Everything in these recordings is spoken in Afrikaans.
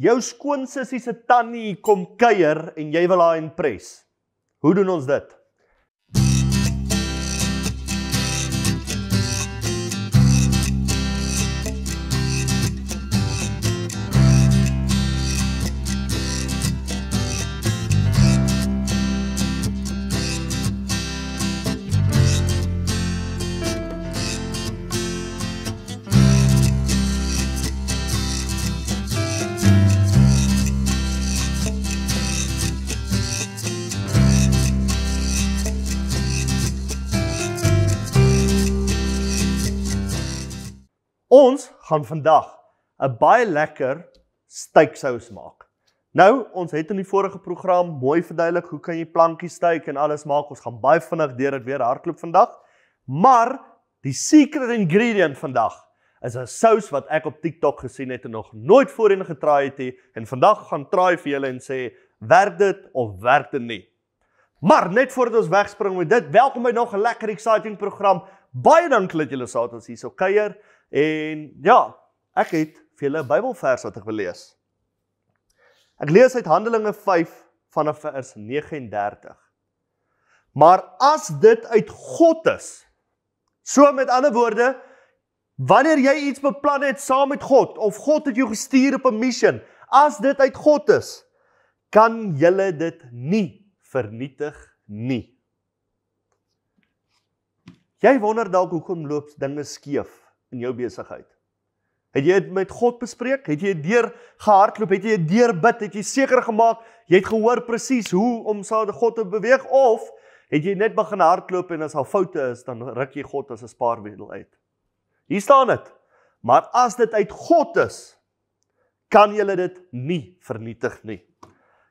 jou skoonsussie se tannie kom kuier en jy wil haar impress. Hoe doen ons dit? Ons gaan vandag 'n baie lekker steiksous maak. Nou, ons het in die vorige program mooi verduidelik hoe kan jy plankies steik en alles maak. Ons gaan baie vinnig deur dit weer hardloop vandag. Maar die secret ingredient vandag is 'n sous wat ek op TikTok gesien het en nog nooit voorheen getraai het en vandag gaan traai vir julle en sê, werk dit of werk dit nie? Maar net voordat ons wegspring met dit, welkom by nog 'n lekker exciting program. Baie dankie dat julle saam met ons hier so kuier. En ja, ek het vir julle 'n Bybelvers wat ek wil lees. Ek lees uit Handelinge 5 vanaf vers 39. Maar as dit uit God is, so met ander woorde, wanneer jy iets beplan het saam met God, of God het jou gestuur op 'n mission, as dit uit God is, kan julle dit nie vernietig nie. Jy wonder dalk hoekom loop dinge skeef in jou besigheid. Het jy dit met God bespreek? Het jy deur gehardloop? Het jy deur bid? Het jy seker gemaak jy het gehoor presies hoe om saam met God te beweeg? Of het jy net begin hardloop en as al foute is, dan ruk jy God as 'n spaarwiel uit? Hier staan dit. Maar as dit uit God is, kan julle dit nie vernietig nie.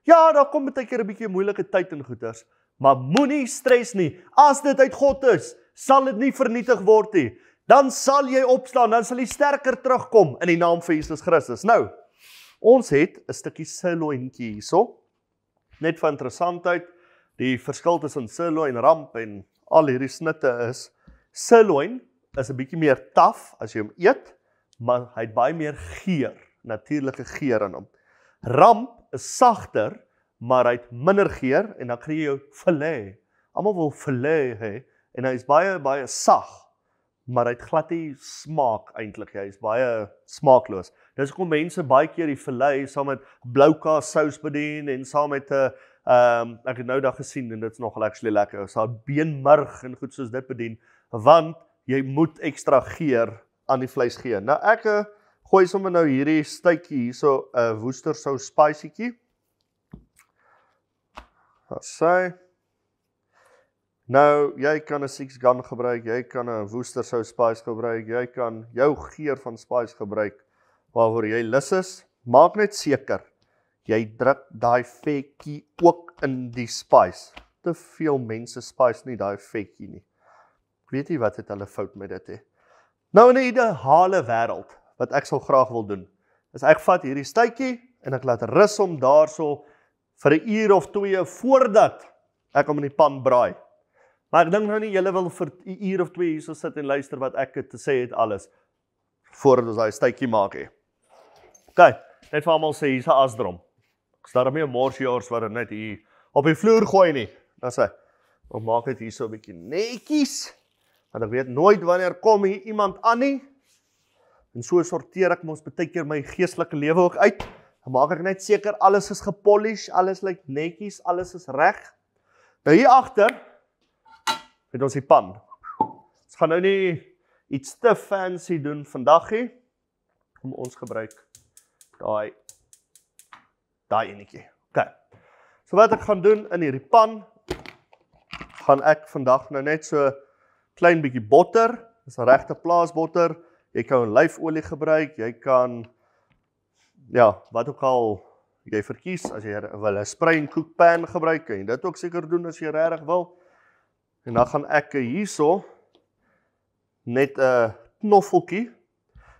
Ja, daar kom baie keer 'n bietjie moeilike tyd in goeters, maar moenie stres nie. As dit uit God is, sal dit nie vernietig word nie. Dan sal jy opstaan, dan sal jy sterker terugkom in die naam van Jesus Christus. Nou, ons het 'n stukkie sirlointjie hierso. Net van interessantheid, die verskil tussen sirloin, ramp en al hierdie snitte is, sirloin is 'n bietjie meer taaf as jy hom eet, maar hy het baie meer geur, natuurlike geur in hom. Ramp is sagter, maar hy het minder geur en dan kry jy jou filet. Almal wil filet hê en hy is baie sag. Maar hy het glad nie smaak eintlik, hy is baie smaakloos. Dis hoekom mense baie keer die filet saam met bloukaas sous bedien en saam met 'n ek het nou dag gesien en dit's nogal actually lekker. Ons het beenmurg en goed soos dit bedien, want jy moet ekstra geur aan die vleis gee. Nou ek gooi sommer nou hierdie steekie hierso 'n Worcestersauce spicetjie. Wat sê? Nou, jy kan 'n Six Gun gebruik, jy kan 'n Worcestersauce spice gebruik, jy kan jou geur van spice gebruik waarvoor jy lus is. Maak net seker, jy druk daai vetjie ook in die spice. Te veel mense spice nie daai vetjie nie. Ek weet nie wat het hulle fout met dit he. Nou in 'n ideale wêreld, wat ek sal graag wil doen, is ek vat hierdie steekie en ek laat rus hom daarso vir 'n uur of 2 voordat ek hom in die pan braai. Maar ek dink nou nie, julle wil vir 'n uur of 2 hierso sit en luister wat ek te sê het alles, voordat ons daai steekie maak he. OK, net vir almal sê, hier's 'n asdrom. Ek staar nie 'n morsjaars wat dit net hier op die vloer gooi nie. Dan sê, ons maak dit hierso 'n bietjie netjies, want ek weet nooit wanneer kom hier iemand aan nie. En so sorteer ek mos baie keer my geestelike lewe ook uit. Dan maak ek net seker alles is gepolish, alles lyk netjies, alles is reg. Nou hier agter het ons die pan. Ons gaan nou nie iets te fancy doen vandag nie. Ons gebruik daai enetjie. OK. So wat ek gaan doen in hierdie pan, gaan ek vandag nou net so klein bietjie botter, dis 'n regte plaasbotter. Jy kan olyfolie gebruik, jy kan ja, wat ook al jy verkies, as jy wil 'n spray en cook pan gebruik, kan jy dit ook seker doen as jy regtig wil. En dan gaan ek hierso net 'n knoffeltjie.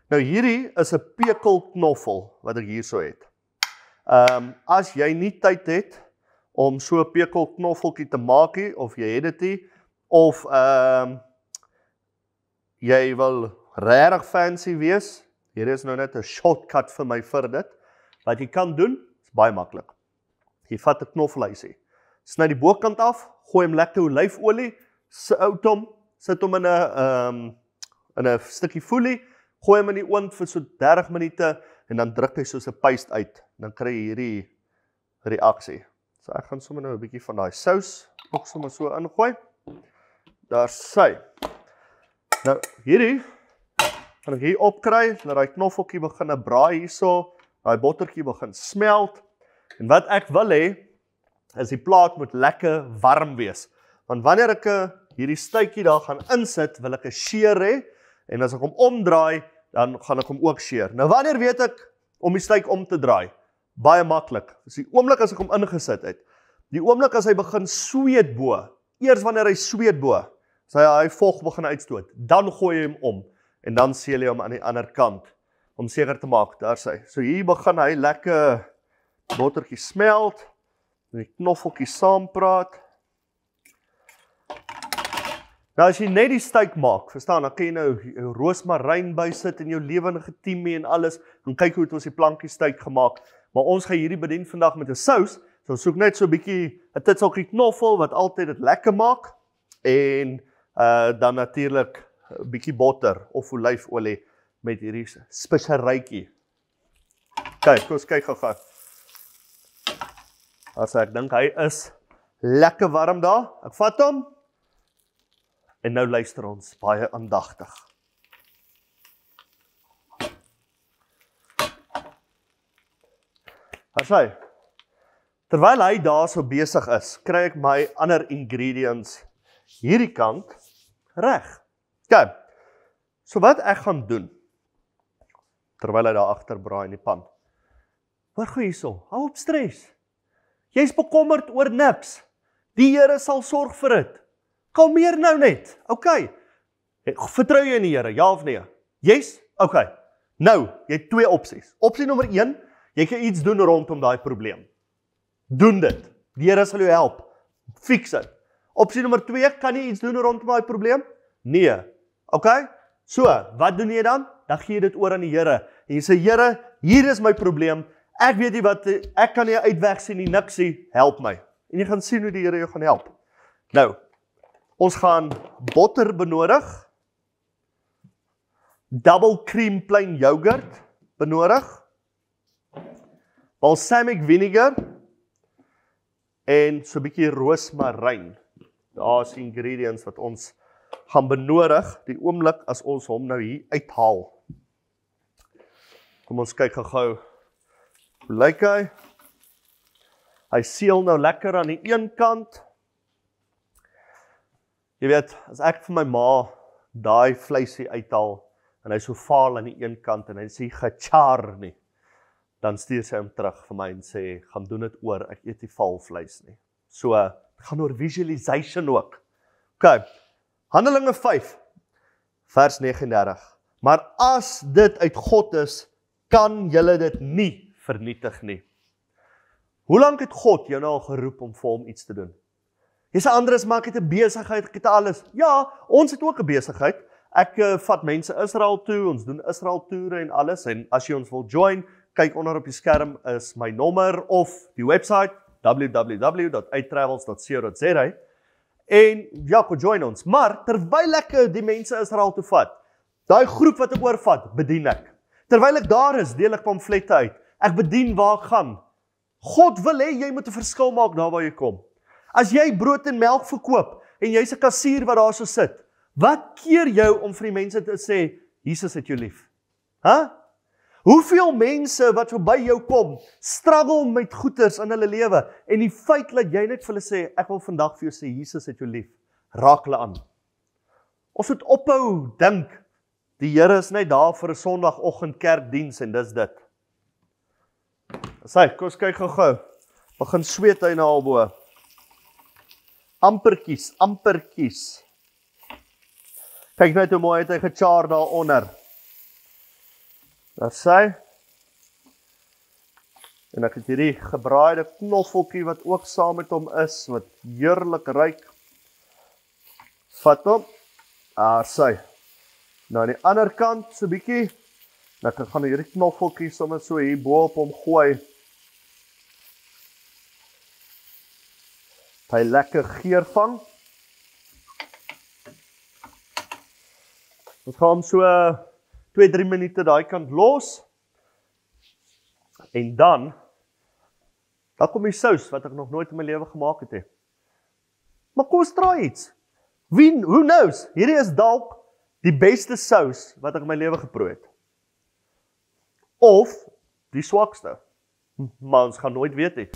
Nou hierdie is 'n pekelknoffel wat ek hierso het. As jy nie tyd het om so 'n pekelknoffeltjie te maak nie, of jy het dit nie, of jy wil regtig fancy wees, hier is nou net 'n shortcut vir my vir dit. Wat jy kan doen, is baie maklik. Jy vat 'n knoffelhuisie, sny die bokant af, gooi hom lekker olyfolie, sit hom in 'n stukkie folie, gooi hom in die oond vir so 30 minute en dan druk hy soos 'n paste uit. Dan kry jy hierdie reaksie. So ek gaan sommer nou 'n bietjie van daai sous ook sommer so ingooi. Daar sy. Nou hierdie gaan ek hier opkry, dat daai knoffeltjie begin braai hierso, daai bottertjie begin smelt. En wat ek wil hê, is die plaat moet lekker warm wees. Want wanneer ek hierdie stuitjie daar gaan insit, wil ek 'n skeer hê, en as ek hom omdraai, dan gaan ek hom ook skeer. Nou wanneer weet ek om die stuik om te draai? Baie maklik. Dis die oomblik as ek hom ingesit het. Die oomblik as hy begin sweet bo, eers wanneer hy sweet bo, as hy vog begin uitstoot, dan gooi jy hom om, en dan seël jy hom aan die ander kant, om seker te maak, daar sy. So hier begin hy lekker bottertjie smelt, en die knoffeltjie saampraat. Nou as jy net die stuik maak, verstaan, dan kan jy nou roosmaryn bysit en jou lewendige tiemie en alles, en kyk hoe het ons die plankie stuik gemaak, maar ons gaan hierdie bedien vandag met 'n sous, so ons soek net so 'n bietjie 'n titseltjie knoffel, wat altyd dit lekker maak, en dan natuurlik 'n bietjie botter, of olyfolie, met hierdie speserytjie. Kyk, ons kyk gou. As ek dink hy is lekker warm daar, ek vat hom, en nou luister ons baie aandagtig. As hy, terwyl hy daar so besig is, kry ek my ander ingredients hierdie kant reg. Kyk, so wat ek gaan doen, terwyl hy daar agter braai in die pan. Hoor gou hierso, hou op stres. Jy's bekommerd oor niks. Die Here sal sorg vir dit. Kalmeer nou net. Okay. Vertrou jy in die Here, ja of nee? Yes? Okay. Nou, jy het 2 opsies. Opsie nommer 1, jy kan iets doen rondom daai probleem. Doen dit. Die Here sal jou help. Fix dit. Opsie nommer 2, kan jy iets doen rondom daai probleem? Nee. Okay? So, wat doen jy dan? Dan gee jy dit oor aan die Here. En jy sê, Here, hier is my probleem. Ek weet nie wat, ek kan nie uitweg sien nie, niksie, help my. En jy gaan sien hoe die Here jou gaan help. Nou, ons gaan botter benodig, double cream plain yoghurt benodig, balsamic vinegar, en so 'n bietjie roosmaryn. Daar is die ingredients wat ons gaan benodig, die oomblik as ons hom nou hier uithaal. Kom ons kyk gou. Hoe lyk hy? Hy seël nou lekker aan die een kant. Jy weet, as ek vir my ma daai vleisie uithaal, en hy so vaal aan die een kant, en hy sê, gechar nie, dan stuur sy hom terug vir my en sê, gaan doen dit oor, ek eet die valvleis nie. So, gaan oor visualization ook. Ok, Handelinge 5, vers 39. Maar as dit uit God is, kan julle dit nie vernietig nie. Hoe lank het God jou nou al geroep om vir hom iets te doen? Jy sê, Andres, maar ek het 'n besigheid, ek het alles. Ja, ons het ook 'n besigheid. Ek vat mense Israel toe, ons doen Israel toere en alles, en as jy ons wil join, kyk onder op die skerm is my nommer of die website www.uittravels.co.za en ja, kom join ons. Maar terwyl ek die mense Israel toe vat, daai groep wat ek oorvat, bedien ek. Terwyl ek daar is, deel ek pamflette uit. Ek bedien waar ek gaan. God wil hê jy moet 'n verskil maak daar waar jy kom. As jy brood en melk verkoop en jy's 'n kassier wat daar so sit, wat keer jou om vir die mense te sê, Jesus het jou lief? Hoeveel mense wat verby jou kom, struggle met goeders in hulle lewe, en die feit dat jy net vir hulle sê, ek wil vandag vir jou sê, Jesus het jou lief, raak hulle aan. Ons moet ophou dink, die Here is net daar vir 'n Sondagoggend kerkdiens en dis dit. Sê, kom ons kyk gou. Begin sweet hy na albo. Ampertjies. Kyk net hoe mooi het hy gechar daaronder. Daar sê. En ek het hierdie gebraaide knoffeltjie wat ook saam met hom is, wat heerlik ruik. Vat hom. Daar sê. Nou aan die ander kant so 'n bietjie Nou ek gaan hierdie knoffeltjie sommer so hier bo op hom gooi. Hy lekker geur vang. Ons gaan hom so 2-3 minute daai kant los. En dan kom die sous wat ek nog nooit in my lewe gemaak het. Maar kom ons try iets. Who knows? Hierdie is dalk die beste sous wat ek in my lewe geproe het. Of die swakste. Maar ons gaan nooit weet nie.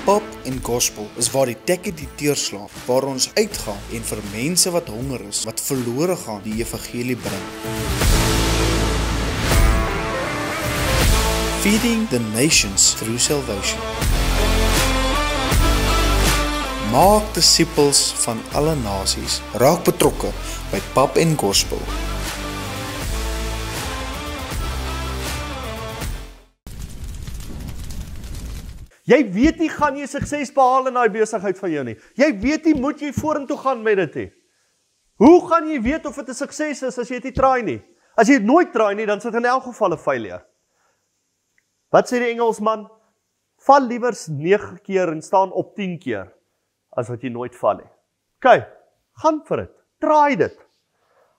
Pop en gospel is waar die tekke die deurslaan, waar ons uitgaan en vir mense wat honger is, wat verlore gaan, die evangelie bring. Feeding the nations through salvation. Maak disippels van alle nasies, raak betrokke by Pop en Gospel. Jy weet nie gaan jy sukses behaal in daai besigheid van jou nie. Jy weet nie moet jy vorentoe gaan met dit nie. Hoe gaan jy weet of dit 'n sukses is as jy dit nie try nie? As jy dit nooit try nie, dan is dit in elk geval 'n failure. Wat sê die Engelsman? Val liewer 9 keer en staan op 10 keer as wat jy nooit val nie. OK, gaan vir dit. Try dit.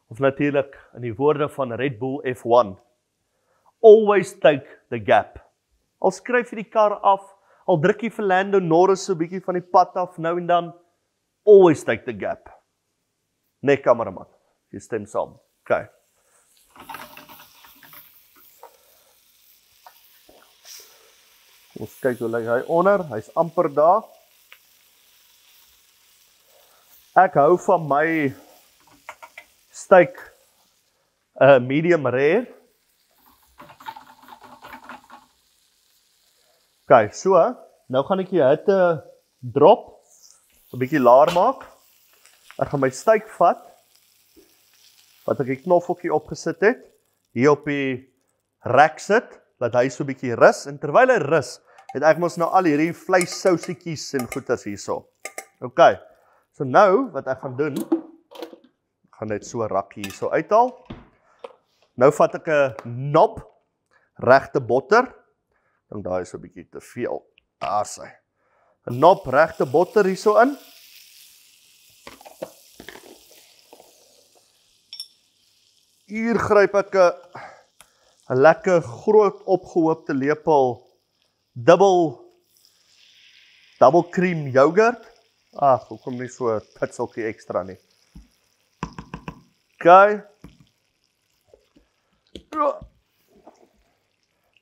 Of natuurlik in die woorde van Red Bull F1. Always take the gap. Al skryf jy die kar af, al druk jy vir Lando Norris so 'n bietjie van die pad af nou en dan, always take the gap. Nee, kameraman, jy stem saam. OK. Ons kyk hoe lyk hy onder, hy's amper daar. Ek hou van my steak medium rare. OK, so, nou gaan ek die hitte drop, 'n bietjie laer maak. Ek gaan my steak vat, wat ek die knoffeltjie opgesit het, hier op die rek sit, dat hy so 'n bietjie rus, en terwyl hy rus, het ek mos nou al hierdie vleissousietjies en goeders hierso. OK, so nou, wat ek gaan doen, ek gaan net so 'n rakkie hierso uithaal. Nou vat ek 'n knob, regte botter, dan daai is so 'n bietjie te veel. Daar sy. 'n knob regte botter hierso in. Hier gryp ek 'n lekker groot opgehoopte lepel double cream yoghurt. Ag, hoekom nie so 'n pitseltjie ekstra nie. OK.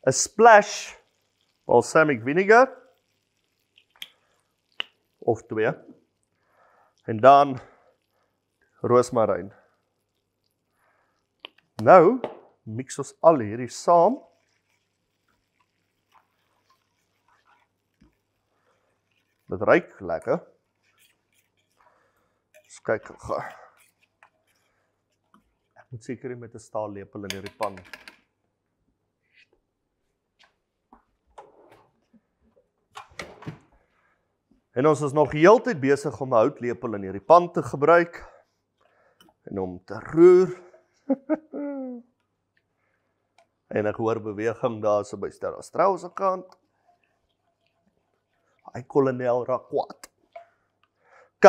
'n splash balsamic vinegar of 2 en dan roosmaryn. Nou mix ons al hierdie saam. Dit ruik lekker. Eens kyk gou. Ek moet seker nie met 'n staallepel in hierdie pan. En ons is nog heeltyd besig om 'n houtlepel in hierdie pan te gebruik en om te roer. En ek hoor beweging daar so by Strauss se kant. Hy kolonel raak kwaad. OK.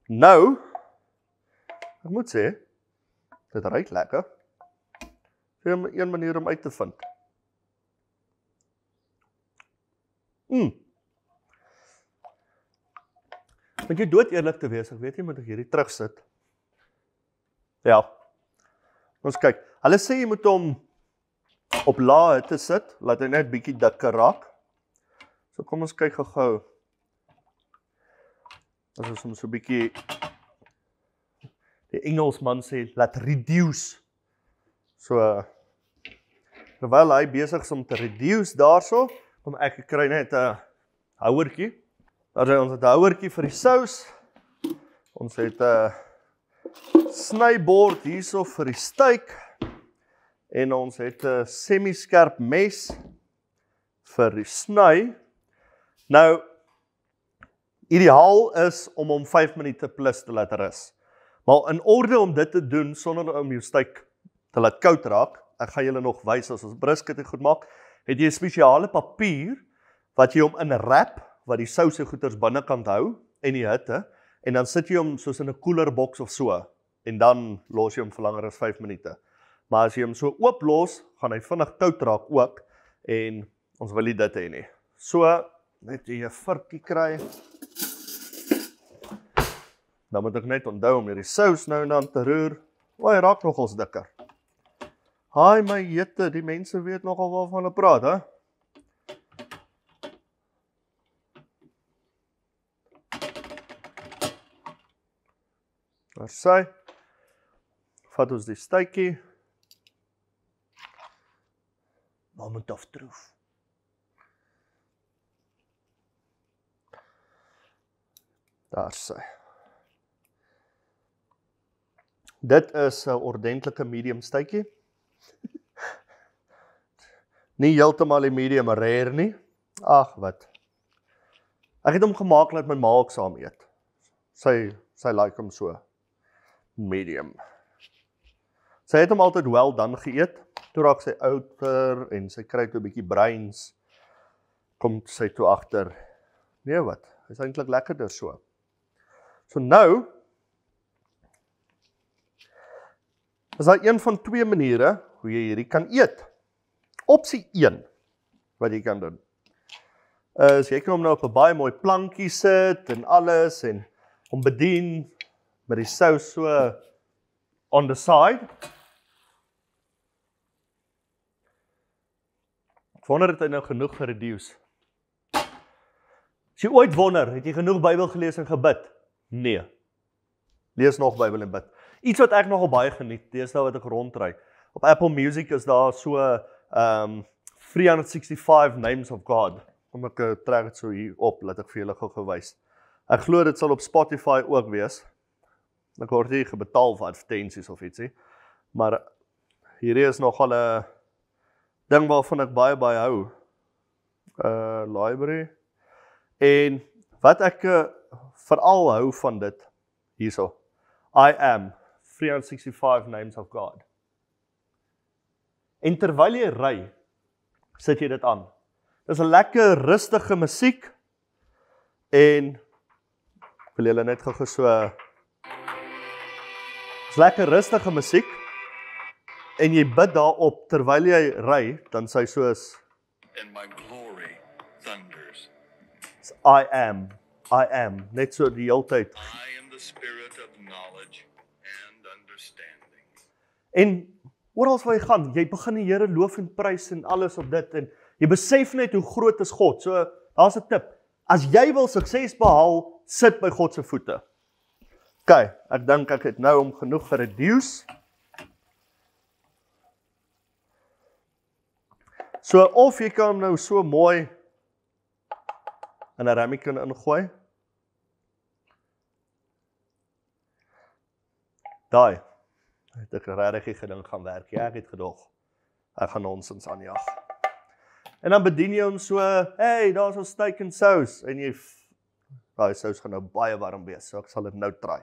Nou, ek moet sê, dit ruik lekker. Dis een manier om uit te vind. Moet jy dood eerlik te wees, ek weet nie, moet ek hierdie terugsit. Ja. Ons kyk, hulle sê jy moet hom op lae hitte sit, laat hy net bietjie dikker raak. So kom ons kyk gou-gou. As ons hom so bietjie, die Engelsman sê, laat reduce. So, terwyl hy besig is om te reduce daarso, kom ek kry net 'n houertjie. Daar is ons 'n houertjie vir die sous. Ons het 'n snybord hierso vir die steak. En ons het 'n semi-skerp mes vir die sny. Nou, ideaal is om hom 5 minute plus te laat rus. Maar in orde om dit te doen, sonder om jou steak te laat koud raak, ek gaan julle nog wys as ons brisket goed maak, het jy 'n spesiale papier, wat jy hom in wrap, wat die souse goeders binnekant hou, en die hitte, en dan sit jy hom soos in 'n koelerboks of so, en dan los jy hom vir langer as 5 minute. Maar as jy hom so oop los, gaan hy vinnig koud raak ook, en ons wil nie dit hê nie. So, net jy 'n vurkie kry. Dan moet ek net onthou om hierdie sous nou en dan te roer. Hy raak nogals dikker. Haai my jette, die mense weet nogal waarvan hulle praat, hè? Daar sy. Vat ons die steekie. Moment of truth. Daar sy. Dit is 'n ordentlike medium steekie. Nie heeltemal die medium rare nie. Ag, wat. Ek het hom gemaak dat my ma ook saam eet. Sy like hom so. Medium. Sy het hom altyd wel dan geëet. Toe raak sy ouder en sy kry toe 'n bietjie bruins. Kom sy toe agter. Nee wat, hy's eintlik lekkerder so. So nou is daar een van 2 maniere hoe jy hierdie kan eet. Opsie 1 wat jy kan doen. Is jy kan hom nou op 'n baie mooi plankie sit en alles en hom bedien met die sous so on the side. Ek wonder het hy nou genoeg gereduce. As jy ooit wonder, het jy genoeg Bybel gelees en gebid? Nee. Lees nog Bybel en bid. Iets wat ek nogal baie geniet, deesdae wat ek rondry. Op Apple Music is daar so 365 Names of God. Kom ek trek dit so hier op, laat ek vir julle gou gewys. Ek glo dit sal op Spotify ook wees. Ek word nie gebetaal vir advertensies of ietsie. Maar hierdie is nogal 'n ding waarvan ek baie hou. Library. En wat ek veral hou van dit, hierso. I am 365 Names of God. En terwyl jy ry, sit jy dit aan. Dis 'n lekker rustige musiek en ek wil julle net gou so dis lekker rustige musiek en jy bid daarop terwyl jy ry, dan sê hy soos And my glory thunders. I am, net so die hele tyd. I am the spirit of knowledge and understanding. En oral waar jy gaan, jy begin die Here loof en prys en alles op dit en jy besef net hoe groot is God. So, daar's 'n tip. As jy wil sukses behaal, sit by God se voete. OK, ek dink ek het nou hom genoeg gereduce. So, of jy kan hom nou so mooi in 'n ramekin ingooi. Daai het ek regtig gedink gaan werk. Ja, ek het gedog. Ek gaan nonsens aanjag. En dan bedien jy hom so, hey, daar's ons steak en sous en jy daai sous gaan nou baie warm wees, so ek sal dit nou try.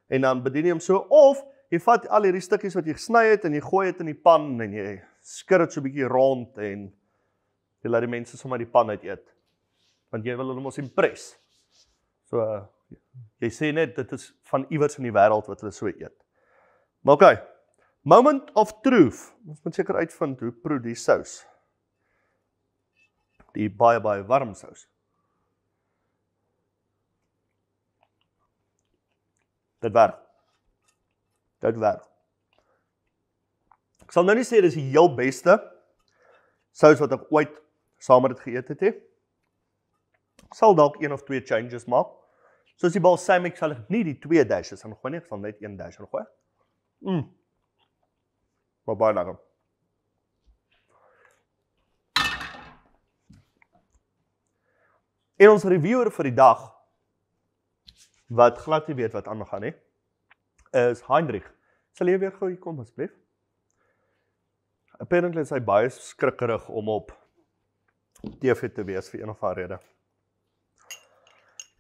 En dan bedien jy hom so of jy vat al hierdie stukkies wat jy gesny het en jy gooi dit in die pan en jy skud dit so 'n bietjie rond en jy laat die mense sommer die pan uit eet. Want jy wil hulle mos impress. So jy sê net dit is van iewers in die wêreld wat hulle so eet. Maar OK. Moment of truth. Ons moet seker uitvind hoe proe die sous. Die baie warm sous. Dit werk. Ek sal nou nie sê dis die heel beste sous wat ek ooit saam met dit geëet het nie. Ek sal dalk 1 of 2 changes maak. Soos die balsamic sal ek nie die 2 dashes ingooi nie, ek sal net 1 dash ingooi. Maar baie lekker. En ons reviewer vir die dag, wat glad nie weet wat aangaan nie, is Heinrich. Sal jy weer gou hier kom asseblief? Apparently is hy baie skrikkerig om op TV te wees vir een of ander rede.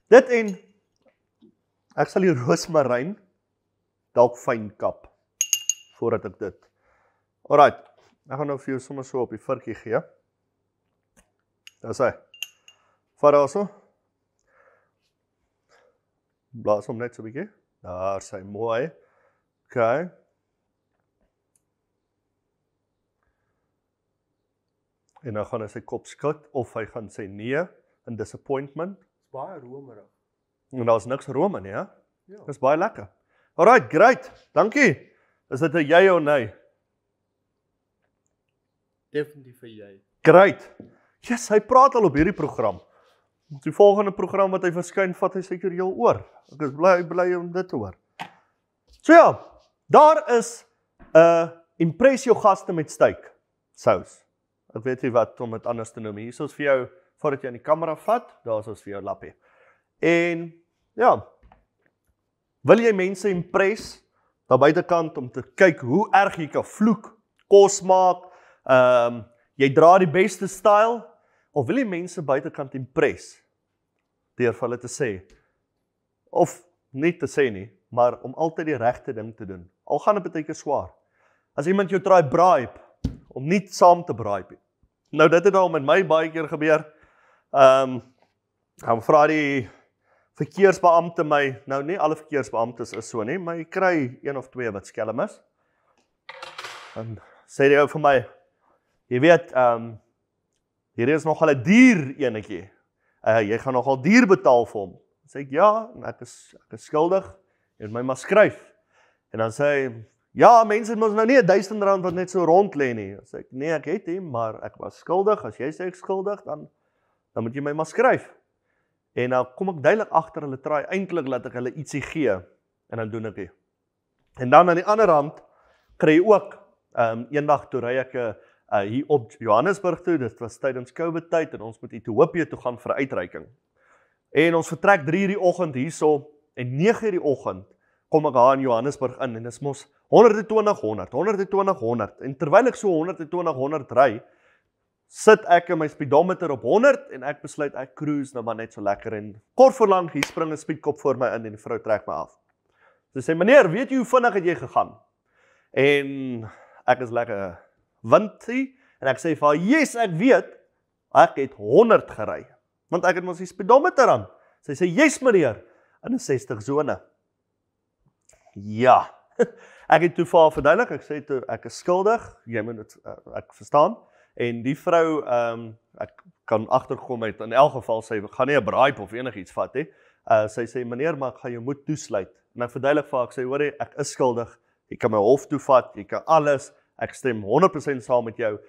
Dit en ek sal die roosmaryn dalk fyn kap voordat ek dit. Alright, ek gaan nou vir jou sommer so op die virkie gee. Daar is hy. Vat daar so. Blaas hom net so 'n bietjie. Daar is hy, mooi. Okay. En dan gaan hy sy kop skud, of hy gaan sê nee, in disappointment. Dis baie romerig. En daar's niks room in, ja? Ja. Dis baie lekker. Alright, great. Dankie. Is dit 'n jy of nee? Definitief vir jy. Great. Yes, hy praat al op hierdie program. Die volgende program wat hy verskyn, vat hy seker heel oor. Ek is bly om dit te hoor. So ja, daar is 'n impress jou gaste met steak sous. Ek weet nie wat om dit anders te noem. Hier is vir jou, voordat jy aan die kamera vat, daar is vir jou lappie. En ja, wil jy mense impress daar buitekant om te kyk hoe erg jy kan vloek, kos maak, jy dra die beste style, of wil jy mense buitekant impress deur vir hulle te sê, of nie te sê nie, maar om altyd die regte ding te doen. Al gaan dit baie keer swaar. As iemand jou try bribe, om nie saam te bribe. Nou dit het al met my baie keer gebeur. Dan vra die verkeersbeampte my, nou nie alle verkeersbeamptes is so nie, maar jy kry een of twee wat skelm is. En sê die ou vir my, jy weet, hier is nogal 'n dier enetjie. Jy gaan nogal duur betaal vir hom. Dan sê ek ja, en ek is skuldig, jy moet my maar skryf. En dan sê hy, ja, mense mos nou nie R1000 wat net so rond lê nie. Dan sê ek, nee, ek het nie, maar ek was skuldig. As jy sê ek skuldig, dan moet jy my maar skryf. En dan kom ek duidelik agter, hulle try eintlik laat ek hulle ietsie gee, en dan doen ek dit. En dan aan die ander hand, kry jy ook, eendag toe ry ek hier op Johannesburg toe, dit was tydens COVID tyd, en ons moet Ethiopië toe gaan vir 'n uitreiking. En ons vertrek 3:00 die oggend hierso, en 9:00 die oggend, kom ek daar in Johannesburg in, en dis mos 120, en terwyl ek so 120 ry, sit ek in my speedometer op 100, en ek besluit ek cruise nou maar net so lekker, en kort voor lank, hier spring 'n speedkop voor my in, en die vrou trek my af. Sy sê, meneer, weet jy hoe vinnig het jy gegaan? En ek is lekker windie, en ek sê vir haar, yes, ek weet, ek het 100 gery, want ek het mos die speedometer aan. Sy sê, yes meneer, in 'n 60 sone. Ja, ek het toe vir haar verduidelik, ek sê toe, ek is skuldig, jy moet dit, ek verstaan, en die vrou, ek kan agterkom het, in elk geval, sy gaan nie 'n bribe of enigiets vat, sy sê, meneer, maar ek gaan jou moet toesluit, en ek verduidelik vir haar, ek sê, hoor jy, ek is skuldig, jy kan my hof toe vat, jy kan alles, ek stem 100% saam met jou,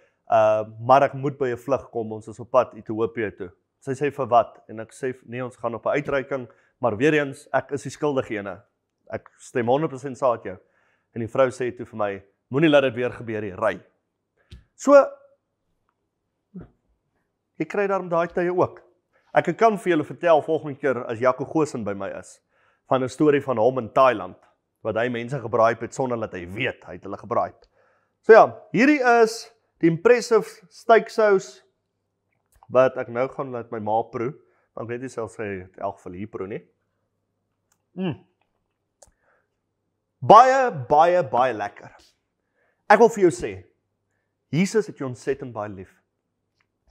maar ek moet by 'n vlug kom, ons is op pad Ethiopië toe. Sy sê vir wat? En ek sê, nee, ons gaan op 'n uitreiking, maar weer eens, ek is die skuldige ene. Ek stem 100% saam met jou. En die vrou sê toe vir my, moenie laat dit weer gebeur nie, ry. So, jy kry daarom daai tye ook. Ek kan vir julle vertel volgende keer as Jaco Goosen by my is, van 'n storie van hom in Thailand, wat hy mense gebraai het sonder dat hy weet, hy het hulle gebraai. So ja, hierdie is die impressive steak sous, wat ek nou gaan laat my ma proe, want ek weet nie selfs sy het elk geval hier proe nie. Baie lekker. Ek wil vir jou sê, Jesus het jou ontsettend baie lief.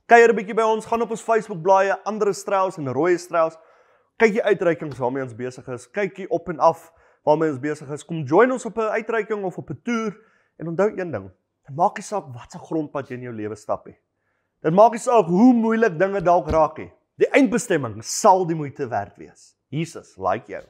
Kuier 'n bietjie by ons, gaan op ons Facebook blaai, ander straus en rooi straus. Kyk die uitreikings waarmee ons besig is, kyk die op en af waarmee ons besig is. Kom join ons op 'n uitreiking of op 'n toer, en onthou een ding, dit maak nie saak wat se grondpad jy in jou lewe stap nie. Dit maak nie saak hoe moeilik dinge dalk raak nie. Die eindbestemming sal die moeite werd wees. Jesus like jou.